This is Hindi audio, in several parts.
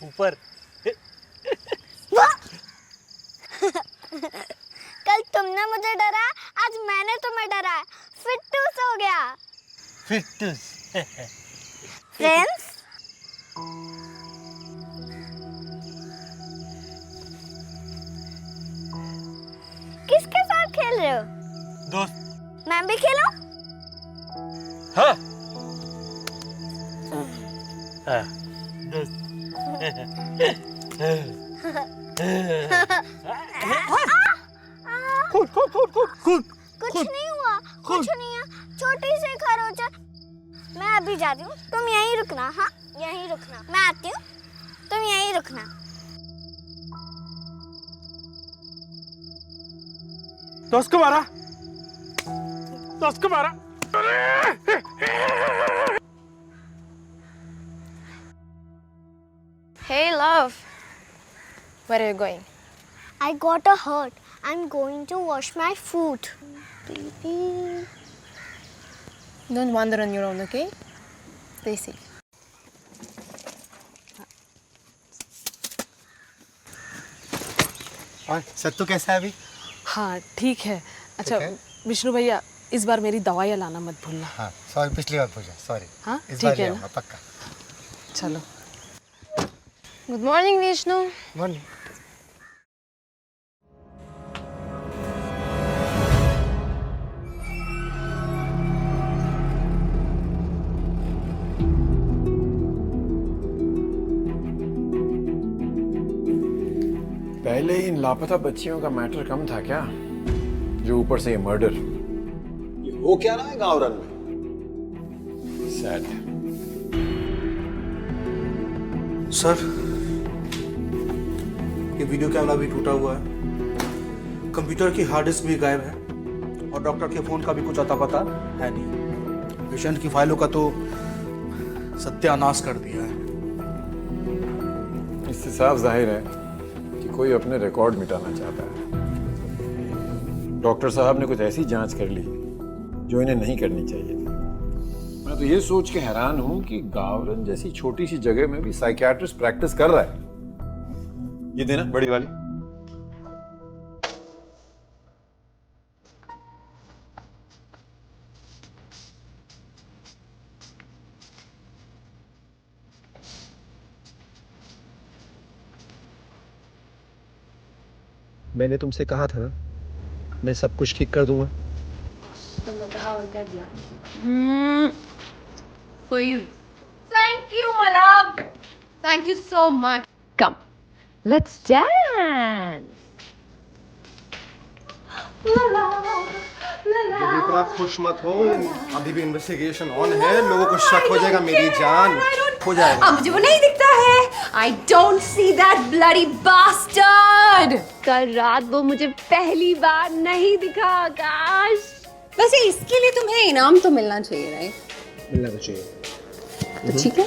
ऊपर। कल तुमने मुझे डरा, आज मैंने तुम्हें डरा। फिट्टूस हो गया। फिट्टूस। फ्रेंड्स, किसके साथ खेल रहे हो? दोस्त। मैं भी खेलूं? हाँ। हाँ, दोस्त। कूद कूद कूद कूद कूद। कुछ नहीं हुआ, कुछ नहीं है। छोटी सी खरोच है। मैं अभी जाती हूँ, तुम यहीं रुकना। हाँ, यहीं रुकना। मैं आती हूँ, तुम यहीं रुकना। दोस्त को मारा, दोस्त को मारा। Hey, love. Where are you going? I got a hurt. I'm going to wash my foot. Baby. Don't wander on your own, okay? Stay safe. और सत्तू कैसा है अभी? हाँ ठीक है। अच्छा ठीक है? विष्णु भैया, इस बार मेरी दवाइयाँ लाना मत भूलना। हाँ सॉरी, पिछली बार पूछा, सॉरी। हाँ इस ठीक बार ले है ना। आऊंगा पक्का। चलो। Good morning, Vishnu. मॉर्निंग। पहले इन लापता बच्चियों का मैटर कम था क्या, जो ऊपर से ये मर्डर। ये हो क्या रहा है गाँव रन में? सैड। सर, ये वीडियो कैमरा भी टूटा हुआ है, कंप्यूटर की हार्ड डिस्क भी गायब है और डॉक्टर के फोन का भी कुछ अता पता है नहीं। पेशेंट की फाइलों का तो सत्यानाश कर दिया है। इससे साफ जाहिर है कि कोई अपने रिकॉर्ड मिटाना चाहता है। डॉक्टर साहब ने कुछ ऐसी जांच कर ली जो इन्हें नहीं करनी चाहिए थी। मैं तो ये सोच के हैरान हूं कि गावरन जैसी छोटी सी जगह में भी साइकियाट्रिस्ट प्रैक्टिस कर रहा है। ये देना बड़ी वाली। मैंने तुमसे कहा था मैं सब कुछ ठीक कर दूंगा। For you. Thank you, my love. Thank you so much. Come, let's dance. इतना खुश मत हो, अभी भी इन्वेस्टिगेशन ऑन है, लोगों को शक हो जाएगा मेरी जान। हो जाएगा। मुझे वो नहीं दिखता है। I don't see that bloody bastard. कल रात वो मुझे पहली बार नहीं दिखा, आकाश। वैसे इसके लिए तुम्हें इनाम तो मिलना चाहिए, राइट? मिलना तो चाहिए। तो ठीक है।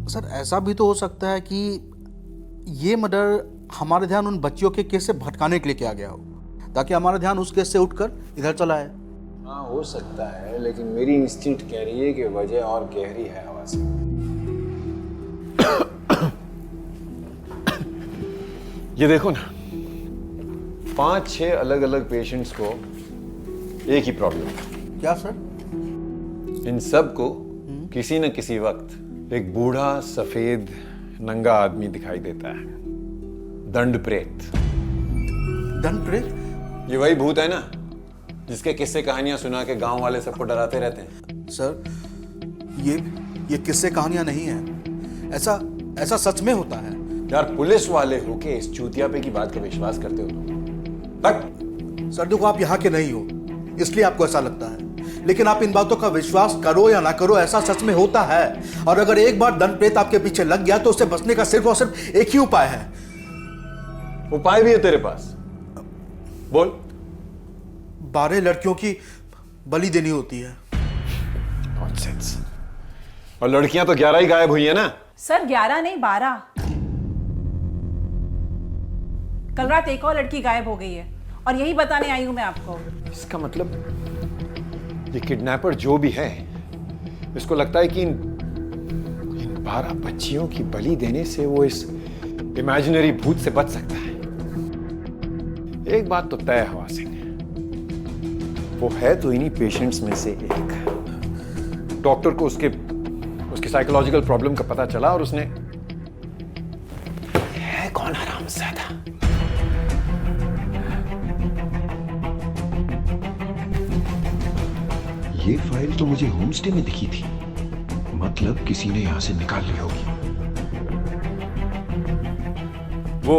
सर, ऐसा भी तो हो सकता है कि ये मर्डर हमारे ध्यान उन बच्चियों के केस से भटकाने के लिए किया गया हो, ताकि हमारा ध्यान उस केस से उठकर इधर चला आए। हाँ हो सकता है, लेकिन मेरी इंस्टिंक्ट कह रही है कि वजह और गहरी है हवा से। ये देखो ना, 5-6 अलग अलग पेशेंट्स को एक ही प्रॉब्लम है। क्या सर? इन सब को किसी न किसी वक्त एक बूढ़ा सफेद नंगा आदमी दिखाई देता है। दंड प्रेत। दंड प्रेत? ये वही भूत है ना जिसके किस्से कहानियां सुना के गांव वाले सबको डराते रहते हैं। सर, ये किस्से कहानियां नहीं है, ऐसा सच में होता है। यार पुलिस वाले हो के इस चूतिया पे की बात का विश्वास करते हो तुम? बट सर देखो, आप यहाँ के नहीं हो इसलिए आपको ऐसा लगता है, लेकिन आप इन बातों का विश्वास करो या ना करो, ऐसा सच में होता है। और अगर एक बार दंड प्रेत आपके पीछे लग गया तो उससे बचने का सिर्फ और सिर्फ एक ही उपाय है। उपाय भी है तेरे पास? बोल। 12 लड़कियों की बलि देनी होती है। नॉनसेंस। और लड़कियां तो 11 ही गायब हुई है ना? सर 11 नहीं 12। कल रात एक और लड़की गायब हो गई है और यही बताने आई हूँ मैं आपको। इसका मतलब ये किडनैपर जो भी है, इसको लगता है कि इन 12 बच्चियों की बलि देने से वो इस इमेजिनरी भूत से बच सकता है। एक बात तो तय है हवा सिंह, वो है तो इन्हीं पेशेंट्स में से एक। डॉक्टर को उसके साइकोलॉजिकल प्रॉब्लम का पता चला और उसने है कौन हरामजादा। ये फाइल तो मुझे होमस्टे में दिखी थी, मतलब किसी ने यहां से निकाल ली होगी। वो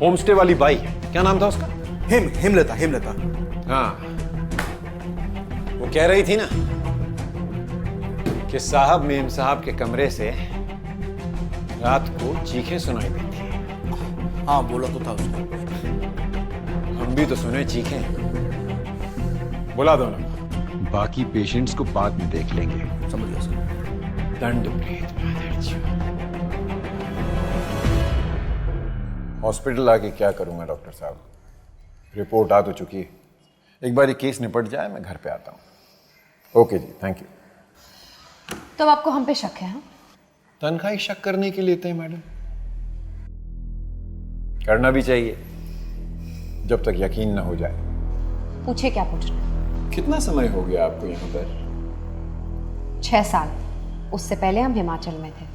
होमस्टे वाली बाई है, क्या नाम था उसका? हेमलता। हाँ, वो कह रही थी ना कि साहब मेम साहब के कमरे से रात को चीखें सुनाई देती हैं। हाँ, बोला तो था उसने। हम भी तो सुने चीखें। बुला दो ना। बाकी पेशेंट्स को बाद में देख लेंगे। समझ गया सर। दंड प्रेत मादरचोद। हॉस्पिटल आके क्या करूंगा डॉक्टर साहब? रिपोर्ट आ तो चुकी है। एक बार ये केस निपट जाए मैं घर पे आता हूँ। ओके जी, थैंक यू। तो अब आपको हम पे शक है? हाँ? तनख्वाही शक करने के लिए थे मैडम। करना भी चाहिए जब तक यकीन ना हो जाए। पूछे क्या पूछ रहे हैं? कितना समय हो गया आपको यहाँ पर? 6 साल। उससे पहले हम हिमाचल में थे।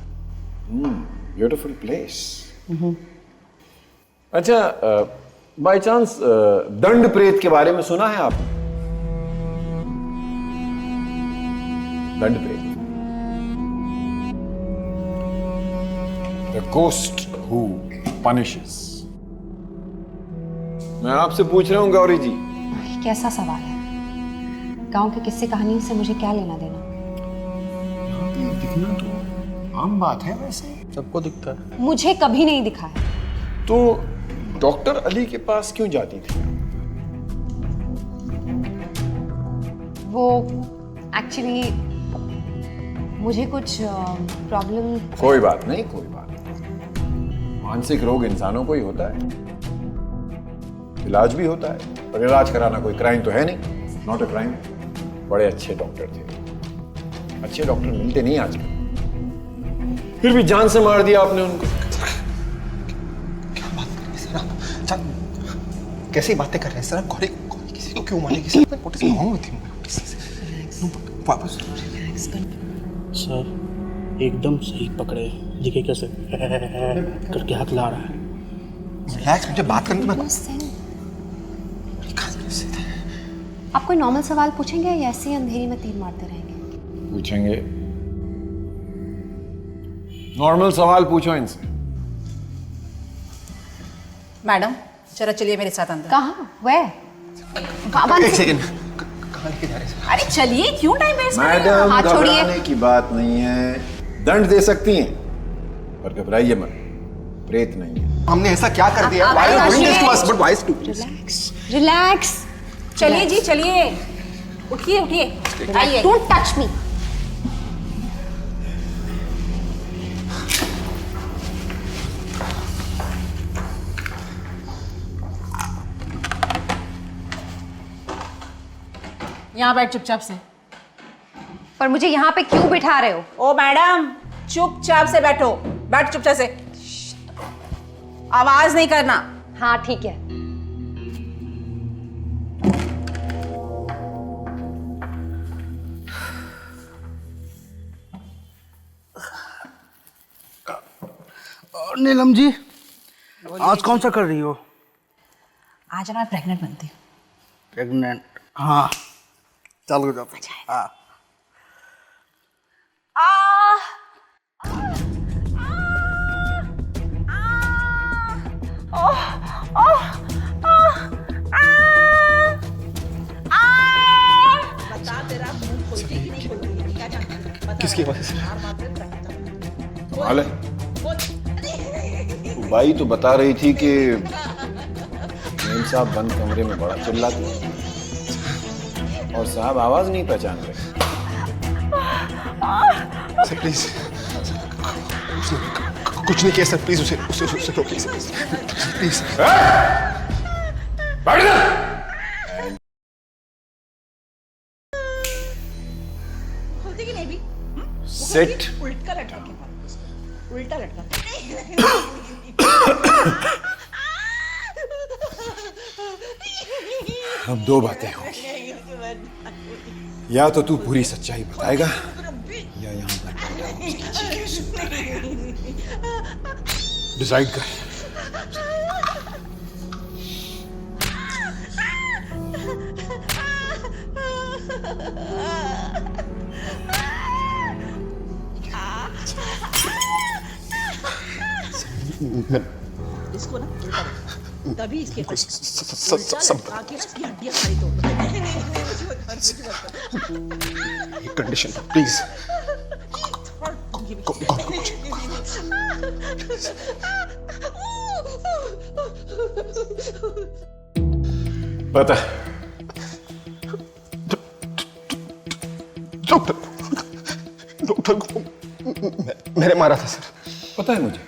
Beautiful place. अच्छा, बाय चांस दंड प्रेत के बारे में सुना है आपने? दंड प्रेत, द गोस्ट हु पनिशेस। मैं आपसे पूछ रहा हूं गौरी जी। कैसा सवाल है? गांव के किस्से कहानी से मुझे क्या लेना देना? दिखना तो आम बात है, वैसे सबको दिखता है। मुझे कभी नहीं दिखा है। तो डॉक्टर अली के पास क्यों जाती थी? वो एक्चुअली मुझे कुछ प्रॉब्लम। कोई बात नहीं, कोई बात नहीं। मानसिक रोग इंसानों को ही होता है, इलाज भी होता है। और इलाज कराना कोई क्राइम तो है नहीं, नॉट अ क्राइम। बड़े अच्छे डॉक्टर थे। अच्छे डॉक्टर मिलते नहीं आजकल, फिर भी जान से मार दिया आपने उनको। क्या बात कर रहे हैं सर आप? कैसी बातें कर रहे हैं सर आप? गौरी किसी को क्यों मारेगी sir? What is wrong with you? वापस सर एकदम सही पकड़े। देखिए कैसे करके हाथ ला रहा है। रिलैक्स, मुझे बात करने दो। आप कोई नॉर्मल सवाल पूछेंगे या ऐसे ही अंधेरी में तीर मारते रहेंगे? पूछेंगे। नॉर्मल सवाल पूछो इनसे। मैडम जरा चलिए मेरे साथ अंदर। कहाँ? Where? एक सेकंड, कहाँ लेके जा रहे हैं सर? अरे चलिए, क्यों टाइम वेस्ट कर रहे हैं? मैडम, हाथ छोड़िए। घबराने की बात नहीं है। दंड दे सकती हैं, पर घबराइए मत, प्रेत नहीं है। हमने ऐसा क्या कर दिया? Why are you doing this to us? But why is to relax. चलिए जी चलिए, उठिए उठिए, आइए। Don't touch me. यहाँ बैठ चुपचाप से। पर मुझे यहाँ पे क्यों बिठा रहे हो? ओ मैडम, चुपचाप से बैठो। बैठ चुपचाप से, आवाज नहीं करना। हाँ ठीक है। नीलम जी, आज कौन सा कर रही हो? आज मैं प्रेग्नेंट बनती हूँ। प्रेग्नेंट? हाँ, चलो जाओ। हाँ। किसकी वजह से? कमाल है। बाई तो बता रही थी कि मेम साहब बंद कमरे में बड़ा चिल्लाते हैं और साहब आवाज नहीं पहचान रहे। सर प्लीज, कुछ नहीं किया सर, प्लीज उसे लो प्लीज प्लीज। बैठ जा। खोलते कि नहीं भी Sit. उल्टा लटका के मारो, उल्टा लटका। अब दो बातें होंगी, या तो तू पूरी सच्चाई बताएगा या यहाँ पर बैठा उसकी चीखें सुनता रहेगा। डिसाइड कर। इसको ना उल्टा लटका, तभी इसके उल्टा सब लटका के इसकी हड्डियां सारी तोड़ दो। एक कंडीशन प्लीज। पता डॉक्टर को मैंने मारा था सर। पता है मुझे,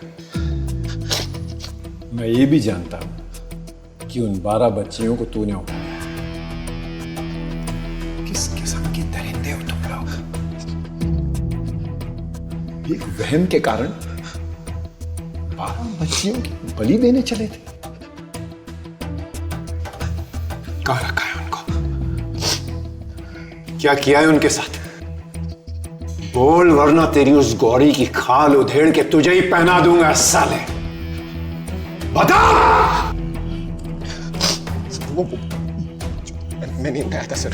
मैं ये भी जानता हूं कि उन 12 बच्चियों को तूने उठाया। किस किस्म के दरिंदे हो तुम लोग? एक वहम के कारण 12 बच्चियों की बलि देने चले थे। कहाँ रखा है उनको? क्या किया है उनके साथ? बोल, वरना तेरी उस गौरी की खाल उधेड़ के तुझे ही पहना दूंगा साले। बता। वो मैं नहीं उठाया था सर,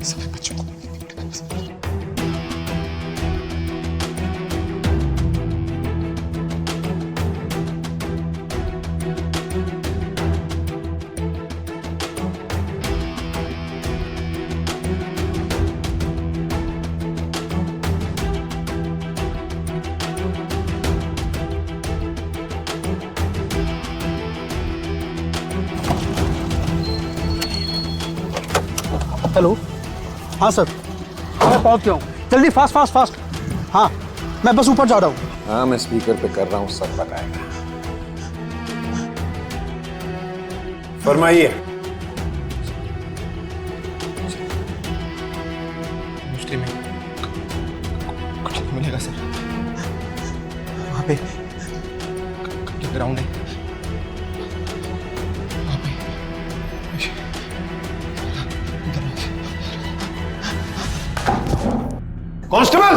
सभी बच्चों को। हेलो, हाँ सर, मैं पहुंच गया हूँ। जल्दी फास्ट फास्ट फास्ट। हाँ, मैं बस ऊपर जा रहा हूँ। हाँ, मैं स्पीकर पे कर रहा हूँ, सब बताएगा। फरमाइए। मुश्किल में कुछ नहीं मिलेगा सर। वहाँ पे ग्राउंड है, वहाँ पे कांस्टेबल!